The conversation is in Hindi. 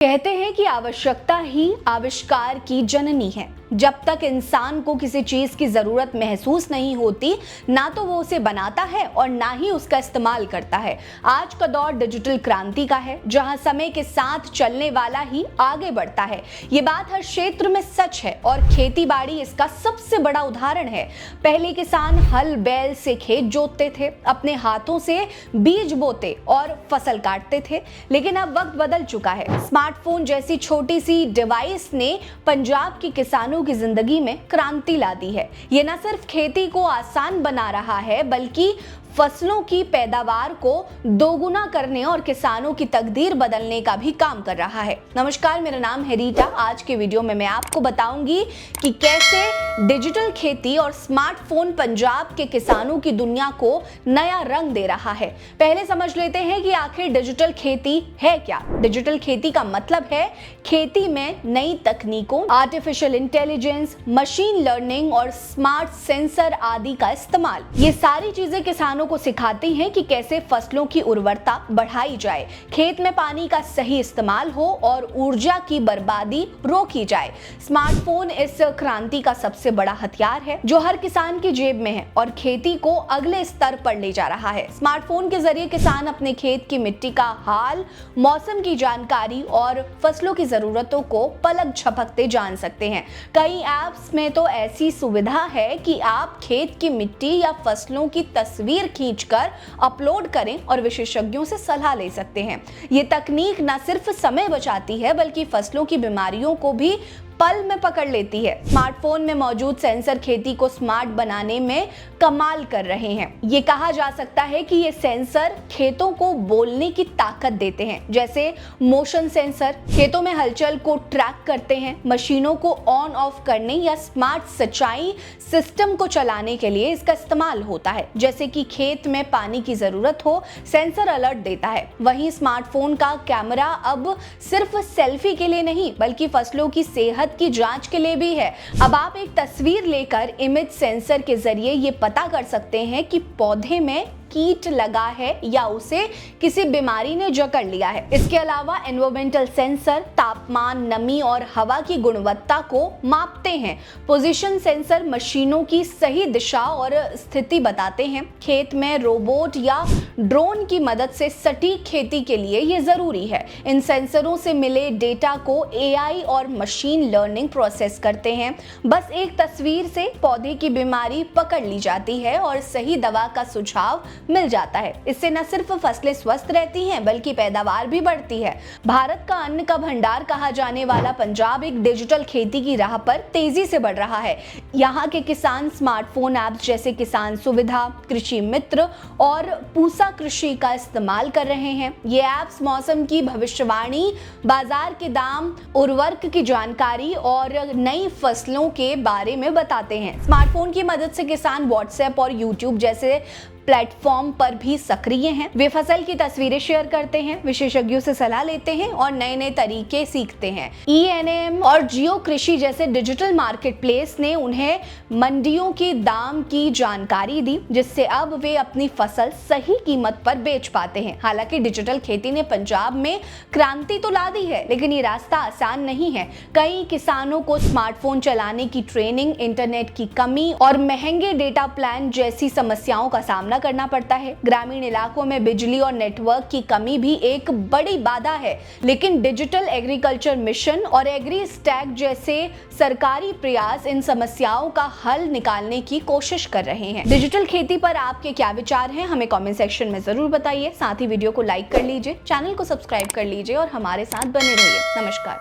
कहते हैं कि आवश्यकता ही आविष्कार की जननी है। जब तक इंसान को किसी चीज की जरूरत महसूस नहीं होती, ना तो वो उसे बनाता है और ना ही उसका इस्तेमाल करता है। आज का दौर डिजिटल क्रांति का है, जहां समय के साथ चलने वाला ही आगे बढ़ता है। ये बात हर क्षेत्र में सच है और खेती बाड़ी इसका सबसे बड़ा उदाहरण है। पहले किसान हल बैल से खेत जोतते थे, अपने हाथों से बीज बोते और फसल काटते थे। लेकिन अब वक्त बदल चुका है। स्मार्टफोन जैसी छोटी सी डिवाइस ने पंजाब के किसानों की जिंदगी में क्रांति ला दी है। ये न सिर्फ खेती को आसान बना रहा है, बल्कि फसलों की पैदावार को दोगुना करने और किसानों की तकदीर बदलने का भी काम कर रहा है। नमस्कार, मेरा नाम है रीटा। आज के वीडियो में मैं आपको बताऊंगी कि कैसे डिजिटल खेती और स्मार्टफोन पंजाब के किसानों की दुनिया को नया रंग दे रहा है। पहले समझ लेते हैं कि आखिर डिजिटल खेती है क्या। डिजिटल खेती का मतलब है खेती में नई तकनीकों, आर्टिफिशियल इंटेलिजेंस, मशीन लर्निंग और स्मार्ट सेंसर आदि का इस्तेमाल। ये सारी चीजें किसानों को सिखाती हैं कि कैसे फसलों की उर्वरता बढ़ाई जाए, खेत में पानी का सही इस्तेमाल हो और ऊर्जा की बर्बादी रोकी जाए। स्मार्टफोन इस क्रांति का सबसे बड़ा हथियार है, जो हर किसान की जेब में है और खेती को अगले स्तर पर ले जा रहा है। स्मार्टफोन के जरिए किसान अपने खेत की मिट्टी का हाल, मौसम की जानकारी और फसलों की जरूरतों को पलक झपकते जान सकते हैं। कई ऐप्स में तो ऐसी सुविधा है कि आप खेत की मिट्टी या फसलों की तस्वीर खींचकर अपलोड करें और विशेषज्ञों से सलाह ले सकते हैं। ये तकनीक न सिर्फ समय बचाती है, बल्कि फसलों की बीमारियों को भी पल में पकड़ लेती है। स्मार्टफोन में मौजूद सेंसर खेती को स्मार्ट बनाने में कमाल कर रहे हैं। ये कहा जा सकता है कि ये सेंसर खेतों को बोलने की ताकत देते हैं, जैसे मोशन सेंसर खेतों में हलचल को ट्रैक करते हैं। मशीनों को ऑन ऑफ करने या स्मार्ट सिंचाई सिस्टम को चलाने के लिए इसका इस्तेमाल होता है। जैसे कि खेत में पानी की जरूरत हो, सेंसर अलर्ट देता है। वहीं स्मार्टफोन का कैमरा अब सिर्फ सेल्फी के लिए नहीं, बल्कि फसलों की सेहत की जांच के लिए भी है। अब आप एक तस्वीर लेकर इमेज सेंसर के जरिए ये पता कर सकते हैं कि पौधे में कीट लगा है या उसे किसी बीमारी ने जकड़ लिया है। इसके अलावा एनवायरमेंटल सेंसर तापमान, नमी और हवा की गुणवत्ता को मापते हैं। पोजीशन सेंसर मशीनों की सही दिशा और स्थिति बताते हैं। खेत में रोबोट या ड्रोन की मदद से सटीक खेती के लिए ये जरूरी है। इन सेंसरों से मिले डेटा को एआई और मशीन लर्निंग प्रोसेस करते हैं। बस एक तस्वीर से पौधे की बीमारी पकड़ ली जाती है और सही दवा का सुझाव मिल जाता है। इससे न सिर्फ फसलें स्वस्थ रहती हैं, बल्कि पैदावार भी बढ़ती है। भारत का अन्न का भंडार कहा जाने वाला पंजाब एक डिजिटल खेती की राह पर तेजी से बढ़ रहा है। यहाँ के किसान स्मार्टफोन ऐप्स जैसे किसान सुविधा, कृषि मित्र और पूसा कृषि का इस्तेमाल कर रहे हैं। ये ऐप्स मौसम की भविष्यवाणी, बाजार के दाम, उर्वरक की जानकारी और नई फसलों के बारे में बताते हैं। स्मार्टफोन की मदद से किसान व्हाट्सएप और यूट्यूब जैसे प्लेटफॉर्म पर भी सक्रिय हैं। वे फसल की तस्वीरें शेयर करते हैं, विशेषज्ञों से सलाह लेते हैं और नए नए तरीके सीखते हैं। ENM और जियो कृषि जैसे डिजिटल मार्केट प्लेस ने उन्हें मंडियों के दाम की जानकारी दी, जिससे अब वे अपनी फसल सही कीमत पर बेच पाते हैं। हालांकि डिजिटल खेती ने पंजाब में क्रांति तो ला दी है, लेकिन ये रास्ता आसान नहीं है। कई किसानों को स्मार्टफोन चलाने की ट्रेनिंग, इंटरनेट की कमी और महंगे डेटा प्लान जैसी समस्याओं का सामना करना पड़ता है। ग्रामीण इलाकों में बिजली और नेटवर्क की कमी भी एक बड़ी बाधा है। लेकिन डिजिटल एग्रीकल्चर मिशन और एग्री स्टैक जैसे सरकारी प्रयास इन समस्याओं का हल निकालने की कोशिश कर रहे हैं। डिजिटल खेती पर आपके क्या विचार हैं, हमें कमेंट सेक्शन में जरूर बताइए। साथ ही वीडियो को लाइक कर लीजिए, चैनल को सब्सक्राइब कर लीजिए और हमारे साथ बने रहिए। नमस्कार।